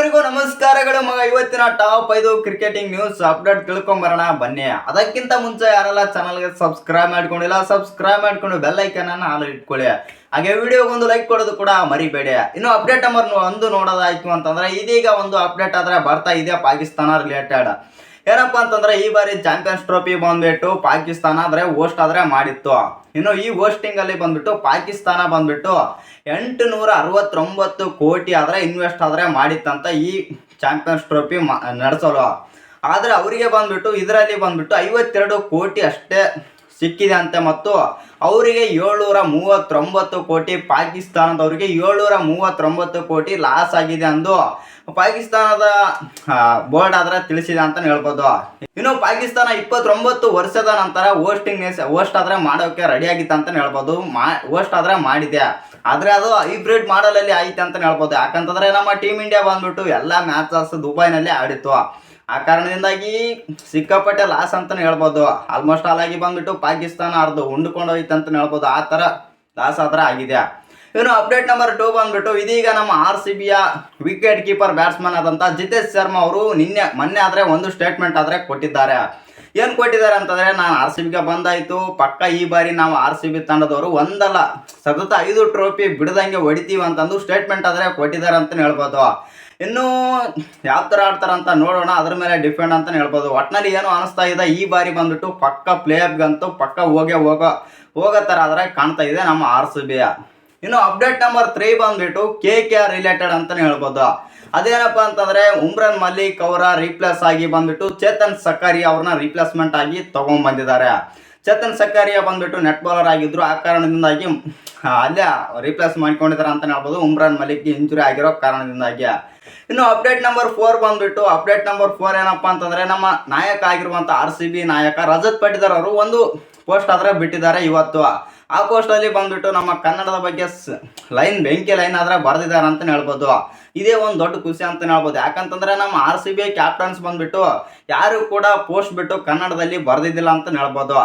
ಎಲ್ಲರಿಗೂ ನಮಸ್ಕಾರಗಳು ಮಗ. ಇವತ್ತಿನ ಟಾಪ್ 5 ಕ್ರಿಕೆಟಿಂಗ್ ನ್ಯೂಸ್ ಅಪ್ಡೇಟ್ ತಿಳ್ಕೊಂಬರೋಣ ಬನ್ನಿ. ಅದಕ್ಕಿಂತ ಮುಂಚೆ ಯಾರೆಲ್ಲ ಚಾನಲ್ಗೆ ಸಬ್ಸ್ಕ್ರೈಬ್ ಮಾಡ್ಕೊಂಡಿಲ್ಲ ಸಬ್ಸ್ಕ್ರೈಬ್ ಮಾಡ್ಕೊಂಡು ಬೆಲ್ ಐಕನ್ ಅನ್ನು ಆಲ್ ಇಟ್ಕೊಳ್ಳಿ. ಹಾಗೆ ವಿಡಿಯೋಗೆ ಒಂದು ಲೈಕ್ ಕೊಡೋದು ಕೂಡ ಮರಿಬೇಡಿ. ಇನ್ನು ಅಪ್ಡೇಟ್ ನಂಬರ್ 1 ನೋಡೋದಾಯ್ತು ಅಂತಂದ್ರೆ ಇದೀಗ ಒಂದು ಅಪ್ಡೇಟ್ ಆದ್ರೆ ಬರ್ತಾ ಇದೆ ಪಾಕಿಸ್ತಾನ ರಿಲೇಟೆಡ್. ಏನಪ್ಪಾ ಅಂತಂದ್ರೆ ಈ ಬಾರಿ ಚಾಂಪಿಯನ್ಸ್ ಟ್ರೋಫಿ ಬಂದ್ಬಿಟ್ಟು ಪಾಕಿಸ್ತಾನ ಆದ್ರೆ ಹೋಸ್ಟ್ ಆದ್ರೆ ಮಾಡಿತ್ತು. ಇನ್ನು ಈ ಹೋಸ್ಟಿಂಗ್ ಅಲ್ಲಿ ಬಂದ್ಬಿಟ್ಟು ಪಾಕಿಸ್ತಾನ ಬಂದ್ಬಿಟ್ಟು 869 ಕೋಟಿ ಆದ್ರೆ ಇನ್ವೆಸ್ಟ್ ಆದ್ರೆ ಮಾಡಿತ್ತಂತ ಈ ಚಾಂಪಿಯನ್ಸ್ ಟ್ರೋಫಿ ನಡೆಸಲು. ಆದ್ರೆ ಅವರಿಗೆ ಬಂದ್ಬಿಟ್ಟು ಇದರಲ್ಲಿ ಬಂದ್ಬಿಟ್ಟು 52 ಕೋಟಿ ಅಷ್ಟೇ ಸಿಕ್ಕಿದೆ ಅಂತೆ. ಮತ್ತು ಅವರಿಗೆ 739 ಕೋಟಿ, ಪಾಕಿಸ್ತಾನದವರಿಗೆ 739 ಕೋಟಿ ಲಾಸ್ ಆಗಿದೆ ಅಂದು ಪಾಕಿಸ್ತಾನದ ಬೋರ್ಡ್ ಆದ್ರೆ ತಿಳಿಸಿದೆ ಅಂತ ಹೇಳ್ಬೋದು. ಇನ್ನು ಪಾಕಿಸ್ತಾನ 29 ವರ್ಷದ ನಂತರ ಹೋಸ್ಟ್ ಆದ್ರೆ ಮಾಡೋಕೆ ರೆಡಿ ಆಗಿತ್ತು ಅಂತ ಹೇಳ್ಬೋದು. ಹೋಸ್ಟ್ ಆದ್ರೆ ಮಾಡಿದೆ, ಆದ್ರೆ ಅದು ಹೈಬ್ರಿಡ್ ಮಾಡಲ್ ಅಲ್ಲಿ ಆಯ್ತು ಅಂತ ಹೇಳ್ಬೋದು. ಯಾಕಂತಂದ್ರೆ ನಮ್ಮ ಟೀಮ್ ಇಂಡಿಯಾ ಬಂದ್ಬಿಟ್ಟು ಎಲ್ಲ ಮ್ಯಾಚಸ್ ದುಬೈನಲ್ಲಿ ಆಡಿತ್ತು. ಆ ಕಾರಣದಿಂದಾಗಿ ಸಿಕ್ಕಾಪಟ್ಟೆ ಲಾಸ್ ಅಂತಾನೆ ಹೇಳ್ಬೋದು. ಆಲ್ಮೋಸ್ಟ್ ಆಗಿ ಬಂದ್ಬಿಟ್ಟು ಪಾಕಿಸ್ತಾನ ಅರ್ಧ ಉಂಡ್ಕೊಂಡು ಹೋಯ್ತು ಅಂತ ಹೇಳ್ಬೋದು. ಆ ತರ ಲಾಸ್ ಆದ್ರೆ ಆಗಿದೆ. ಇನ್ನು ಅಪ್ಡೇಟ್ ನಂಬರ್ 2 ಬಂದ್ಬಿಟ್ಟು ಇದೀಗ ನಮ್ಮ RCBಯ ವಿಕೆಟ್ ಕೀಪರ್ ಬ್ಯಾಟ್ಸ್ಮನ್ ಆದಂತ ಜಿತೇಶ್ ಶರ್ಮಾ ಅವರು ಮೊನ್ನೆ ಆದ್ರೆ ಒಂದು ಸ್ಟೇಟ್ಮೆಂಟ್ ಆದ್ರೆ ಕೊಟ್ಟಿದ್ದಾರೆ. ಏನ್ ಕೊಟ್ಟಿದ್ದಾರೆ ಅಂತಂದ್ರೆ, ನಾನು RCBಗೆ ಬಂದಾಯ್ತು, ಪಕ್ಕ ಈ ಬಾರಿ ನಾವು RCB ತಂಡದವರು ಒಂದಲ್ಲ ಸತತ 5 ಟ್ರೋಫಿ ಬಿಡದಂಗೆ ಹೊಡಿತೀವಿ ಅಂತಂದು ಸ್ಟೇಟ್ಮೆಂಟ್ ಆದ್ರೆ ಕೊಟ್ಟಿದ್ದಾರೆ ಅಂತ ಹೇಳ್ಬೋದು. ಇನ್ನು ಯಾವ ತರ ಆಡ್ತಾರಂತ ನೋಡೋಣ, ಅದ್ರ ಮೇಲೆ ಡಿಪೆಂಡ್ ಅಂತ ಹೇಳ್ಬೋದು. ಒಟ್ನಲ್ಲಿ ಏನು ಅನಿಸ್ತಾ ಇದೆ, ಈ ಬಾರಿ ಬಂದ್ಬಿಟ್ಟು ಪಕ್ಕ ಪ್ಲೇ ಆಫ್ಗಂತೂ ಪಕ್ಕ ಹೋಗೋ ತರ ಆದ್ರೆ ಕಾಣ್ತಾ ಇದೆ ನಮ್ಮ RCB. ಇನ್ನು ಅಪ್ಡೇಟ್ ನಂಬರ್ 3 ಬಂದ್ಬಿಟ್ಟು KKR ರಿಲೇಟೆಡ್ ಅಂತಾನೆ ಹೇಳ್ಬೋದು. ಅದೇನಪ್ಪ ಅಂತಂದ್ರೆ ಉಮ್ರಾನ್ ಮಲ್ಲಿಕ್ ಅವರ ರೀಪ್ಲೇಸ್ ಆಗಿ ಬಂದ್ಬಿಟ್ಟು ಚೇತನ್ ಸಕಾರಿಯಾ ಅವ್ರನ್ನ ರಿಪ್ಲೇಸ್ಮೆಂಟ್ ಆಗಿ ತಗೊಂಡ್ ಬಂದಿದ್ದಾರೆ. ಚೇತನ್ ಸಕಾರಿಯಾ ಬಂದ್ಬಿಟ್ಟು ನೆಟ್ ಬೌಲರ್ ಆಗಿದ್ರು. ಆ ಕಾರಣದಿಂದಾಗಿ ಅಲ್ಲೇ ರಿಪ್ಲೇಸ್ ಮಾಡ್ಕೊಂಡಿದ್ದಾರೆ ಅಂತ ಹೇಳ್ಬೋದು, ಉಮ್ರಾನ್ ಮಲ್ಲಿಕ್ ಇಂಜುರಿ ಆಗಿರೋ ಕಾರಣದಿಂದಾಗಿ. ಇನ್ನು ಅಪ್ಡೇಟ್ ನಂಬರ್ 4 ಬಂದ್ಬಿಟ್ಟು ಏನಪ್ಪಾ ಅಂತಂದ್ರೆ ನಮ್ಮ ನಾಯಕ ಆಗಿರುವಂತ RCB ನಾಯಕ ರಜತ್ ಪಟಿದಾರ್ ಅವರು ಒಂದು ಪೋಸ್ಟ್ ಆದ್ರೆ ಬಿಟ್ಟಿದ್ದಾರೆ ಇವತ್ತು. ಆ ಪೋಸ್ಟ್ ಅಲ್ಲಿ ಬಂದ್ಬಿಟ್ಟು ನಮ್ಮ ಕನ್ನಡದ ಬಗ್ಗೆ ಬೆಂಕಿ ಲೈನ್ ಆದ್ರೆ ಬರ್ದಿದ್ದಾರೆ ಅಂತ ಹೇಳ್ಬೋದು. ಇದೇ ಒಂದು ದೊಡ್ಡ ಖುಷಿ ಅಂತ ಹೇಳ್ಬೋದು. ಯಾಕಂತಂದ್ರೆ ನಮ್ಮ RCB ಕ್ಯಾಪ್ಟನ್ಸ್ ಬಂದ್ಬಿಟ್ಟು ಯಾರು ಕೂಡ ಪೋಸ್ಟ್ ಬಿಟ್ಟು ಕನ್ನಡದಲ್ಲಿ ಬರ್ದಿದ್ದಿಲ್ಲ ಅಂತ ಹೇಳ್ಬೋದು.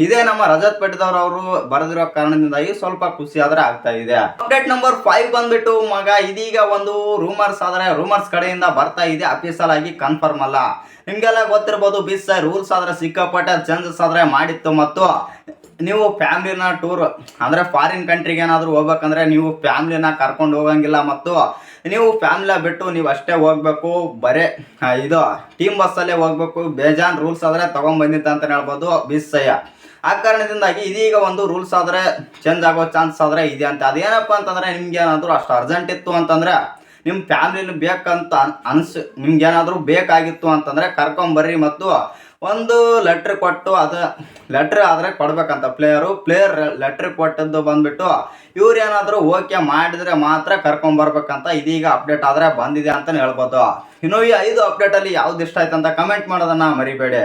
ಇದೇ ನಮ್ಮ ರಜತ್ ಪಟಿದಾರ್ ಅವರು ಬರೆದಿರೋ ಕಾರಣದಿಂದಾಗಿ ಸ್ವಲ್ಪ ಖುಷಿ ಆದ್ರೆ ಆಗ್ತಾ ಇದೆ. ಅಪ್ಡೇಟ್ ನಂಬರ್ 5 ಬಂದ್ಬಿಟ್ಟು ಮಗ ಇದೀಗ ಒಂದು ರೂಮರ್ಸ್ ಕಡೆಯಿಂದ ಬರ್ತಾ ಇದೆ, ಅಫಿಷಿಯಲ್ ಆಗಿ ಕನ್ಫರ್ಮ್ ಅಲ್ಲ. ನಿಮ್ಗೆಲ್ಲ ಗೊತ್ತಿರ್ಬೋದು, ರೂಲ್ಸ್ ಆದ್ರೆ ಸಿಕ್ಕಾಪಟ್ಟೆ ಚೇಂಜಸ್ ಆದ್ರೆ ಮಾಡಿತ್ತು. ಮತ್ತು ನೀವು ಫ್ಯಾಮಿಲಿನ ಟೂರ್ ಅಂದ್ರೆ ಫಾರಿನ್ ಕಂಟ್ರಿಗೆ ಏನಾದ್ರು ಹೋಗ್ಬೇಕಂದ್ರೆ ನೀವು ಫ್ಯಾಮಿಲಿನ ಕರ್ಕೊಂಡು ಹೋಗಂಗಿಲ್ಲ. ಮತ್ತು ನೀವು ಫ್ಯಾಮಿಲಿ ಬಿಟ್ಟು ನೀವು ಅಷ್ಟೇ ಹೋಗ್ಬೇಕು, ಬರೇ ಇದು ಟೀಮ್ ಬಸ್ಸಲ್ಲೇ ಹೋಗ್ಬೇಕು. ಬೇಜಾನ್ ರೂಲ್ಸ್ ಆದ್ರೆ ತಗೊಂಡ್ಬಂದಿತ್ತು ಅಂತ ಹೇಳ್ಬೋದು ಬಿಸ್ಸಯ್ಯ. ಆ ಕಾರಣದಿಂದಾಗಿ ಇದೀಗ ಒಂದು ರೂಲ್ಸ್ ಆದ್ರೆ ಚೇಂಜ್ ಆಗೋ ಚಾನ್ಸ್ ಆದ್ರೆ ಇದೆ ಅಂತ. ಅದೇನಪ್ಪ ಅಂತಂದ್ರೆ ನಿಮ್ಗೆ ಏನಾದ್ರು ಅಷ್ಟು ಅರ್ಜೆಂಟ್ ಇತ್ತು ಅಂತಂದ್ರೆ, ನಿಮ್ಮ ಫ್ಯಾಮಿಲಿ ಬೇಕಂತ ನಿಮ್ಗೆ ಏನಾದ್ರು ಬೇಕಾಗಿತ್ತು ಅಂತಂದ್ರೆ ಕರ್ಕೊಂಬರ್ರಿ. ಮತ್ತು ಒಂದು ಲೆಟ್ರ್ ಕೊಟ್ಟು ಅದು ಲೆಟ್ರ್ ಆದರೆ ಕೊಡ್ಬೇಕಂತ ಪ್ಲೇಯರ್ ಲೆಟ್ರ್ ಕೊಟ್ಟದ್ದು ಬಂದ್ಬಿಟ್ಟು ಇವ್ರು ಏನಾದರೂ ಓಕೆ ಮಾಡಿದ್ರೆ ಮಾತ್ರ ಕರ್ಕೊಂಬರ್ಬೇಕಂತ ಇದೀಗ ಅಪ್ಡೇಟ್ ಆದರೆ ಬಂದಿದೆ ಅಂತಲೇ ಹೇಳ್ಬೋದು. ಇನ್ನು ಈ 5 ಅಪ್ಡೇಟಲ್ಲಿ ಯಾವ್ದು ಇಷ್ಟ ಆಯ್ತು ಅಂತ ಕಮೆಂಟ್ ಮಾಡೋದನ್ನು ಮರಿಬೇಡಿ.